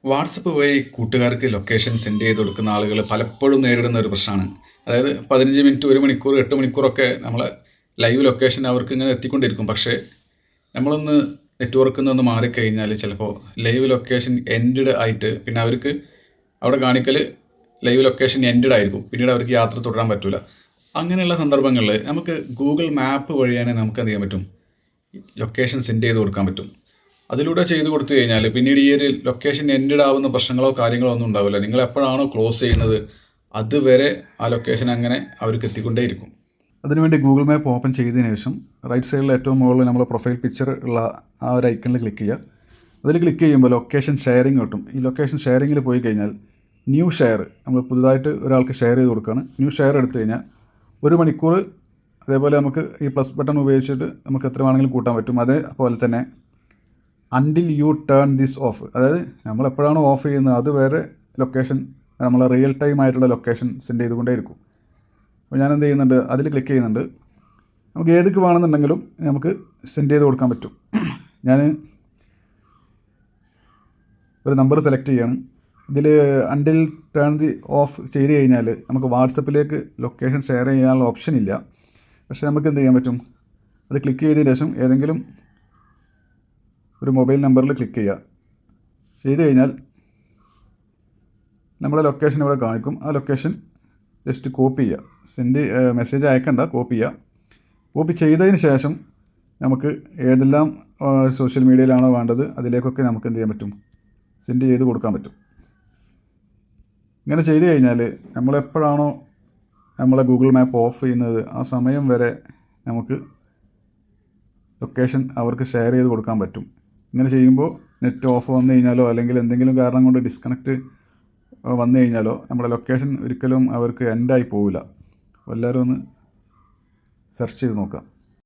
WhatsApp വഴി കൂട്ടുകാർക്ക് location send ചെയ്ത് കൊടുക്കുന്ന ആളുകൾ പലപ്പോഴും നേരിടുന്ന ഒരു പ്രശ്നമാണ്. അതായത് 15 മിനിറ്റ്, 1 മണിക്കൂർ, 8 മണിക്കൂറൊക്കെ നമ്മളെ ലൈവ് ലൊക്കേഷൻ അവർക്ക് ഇങ്ങനെ എത്തിക്കൊണ്ടിരിക്കും. പക്ഷേ നമ്മളൊന്ന് നെറ്റ്വർക്കിൽ നിന്ന് മാറിക്കഴിഞ്ഞാൽ ചിലപ്പോൾ ലൈവ് ലൊക്കേഷൻ എൻഡഡ് ആയിട്ട് പിന്നെ അവർക്ക് അവിടെ കാണിക്കൽ ലൈവ് ലൊക്കേഷൻ എൻഡഡ് ആയിരിക്കും. പിന്നീട് അവർക്ക് യാത്ര തുടരാൻ പറ്റില്ല. അങ്ങനെയുള്ള സന്ദർഭങ്ങളിൽ നമുക്ക് ഗൂഗിൾ മാപ്പ് വഴിയാണ് നമുക്ക് എന്ത് ചെയ്യാൻ പറ്റും, ലൊക്കേഷൻ സെൻഡ് ചെയ്ത് കൊടുക്കാൻ പറ്റും. അതിലൂടെ ചെയ്ത് കൊടുത്തു കഴിഞ്ഞാൽ പിന്നീട് ഈ ഒരു ലൊക്കേഷൻ എൻഡഡ് ആവുന്ന പ്രശ്നങ്ങളോ കാര്യങ്ങളോ ഒന്നും ഉണ്ടാവില്ല. നിങ്ങൾ എപ്പോഴാണോ ക്ലോസ് ചെയ്യുന്നത് അതുവരെ ആ ലൊക്കേഷൻ അങ്ങനെ അവർക്ക് എത്തിക്കൊണ്ടേയിരിക്കും. അതിനുവേണ്ടി ഗൂഗിൾ മാപ്പ് ഓപ്പൺ ചെയ്തതിന് ശേഷം റൈറ്റ് സൈഡിൽ ഏറ്റവും മുകളിൽ നമ്മൾ പ്രൊഫൈൽ പിക്ചർ ഉള്ള ആ ഒരു ഐക്കണിൽ ക്ലിക്ക് ചെയ്യുക. അതിൽ ക്ലിക്ക് ചെയ്യുമ്പോൾ ലൊക്കേഷൻ ഷെയറിങ് കിട്ടും. ഈ ലൊക്കേഷൻ ഷെയറിങ്ങിൽ പോയി കഴിഞ്ഞാൽ ന്യൂ ഷെയർ, നമ്മൾ പുതുതായിട്ട് ഒരാൾക്ക് ഷെയർ ചെയ്ത് കൊടുക്കുകയാണ്. ന്യൂ ഷെയർ എടുത്തു കഴിഞ്ഞാൽ 1 മണിക്കൂർ അതേപോലെ നമുക്ക് ഈ പ്ലസ് ബട്ടൺ ഉപയോഗിച്ചിട്ട് നമുക്ക് എത്ര വേണമെങ്കിലും കൂട്ടാൻ പറ്റും. അതേപോലെ തന്നെ until you turn this of, അതായത് നമ്മൾ എപ്പോഴാണോ ഓഫ് ചെയ്യുന്നത് അതുവരെ ലൊക്കേഷൻ നമ്മൾ റിയൽ ടൈം ആയിട്ടുള്ള ലൊക്കേഷൻ സെൻഡ് ചെയ്തുകൊണ്ടേയിരിക്കും. അപ്പോൾ ഞാൻ എന്ത് ചെയ്യുന്നുണ്ട്, അതിൽ ക്ലിക്ക് ചെയ്യുന്നുണ്ട്. നമുക്ക് ഏതൊക്കെ വേണമെന്നുണ്ടെങ്കിലും നമുക്ക് സെൻഡ് ചെയ്ത് കൊടുക്കാൻ പറ്റും. ഞാൻ ഒരു നമ്പർ സെലക്ട് ചെയ്യണം. ഇതിൽ അണ്ടിൽ ടേൺ ദി ഓഫ് ചെയ്ത് കഴിഞ്ഞാൽ നമുക്ക് വാട്സപ്പിലേക്ക് ലൊക്കേഷൻ ഷെയർ ചെയ്യാനുള്ള ഓപ്ഷൻ ഇല്ല. പക്ഷേ നമുക്ക് എന്ത് ചെയ്യാൻ പറ്റും, അത് ക്ലിക്ക് ചെയ്തതിന് ശേഷം ഏതെങ്കിലും ഒരു മൊബൈൽ നമ്പറിൽ ക്ലിക്ക് ചെയ്യുക. ചെയ്ത് കഴിഞ്ഞാൽ നമ്മളെ ലൊക്കേഷൻ ഇവിടെ കാണിക്കും. ആ ലൊക്കേഷൻ ജസ്റ്റ് കോപ്പി ചെയ്യുക. മെസ്സേജ് അയക്കണ്ട, കോപ്പി ചെയ്യുക. കോപ്പി ചെയ്തതിന് ശേഷം നമുക്ക് ഏതെല്ലാം സോഷ്യൽ മീഡിയയിലാണോ വേണ്ടത് അതിലേക്കൊക്കെ നമുക്ക് എന്ത് ചെയ്യാൻ പറ്റും, സെൻഡ് ചെയ്ത് കൊടുക്കാൻ പറ്റും. ഇങ്ങനെ ചെയ്ത് കഴിഞ്ഞാൽ നമ്മളെപ്പോഴാണോ നമ്മളെ ഗൂഗിൾ മാപ്പ് ഓഫ് ചെയ്യുന്നത് ആ സമയം വരെ നമുക്ക് ലൊക്കേഷൻ അവർക്ക് ഷെയർ ചെയ്ത് കൊടുക്കാൻ പറ്റും. ഇങ്ങനെ ചെയ്യുമ്പോൾ നെറ്റ് ഓഫ് വന്നു കഴിഞ്ഞാലോ അല്ലെങ്കിൽ എന്തെങ്കിലും കാരണം കൊണ്ട് ഡിസ്കണക്റ്റ് വന്നു കഴിഞ്ഞാലോ നമ്മുടെ ലൊക്കേഷൻ ഒരിക്കലും അവർക്ക് എൻഡായി പോവില്ല. എല്ലാവരും ഒന്ന് സെർച്ച് ചെയ്ത് നോക്കാം.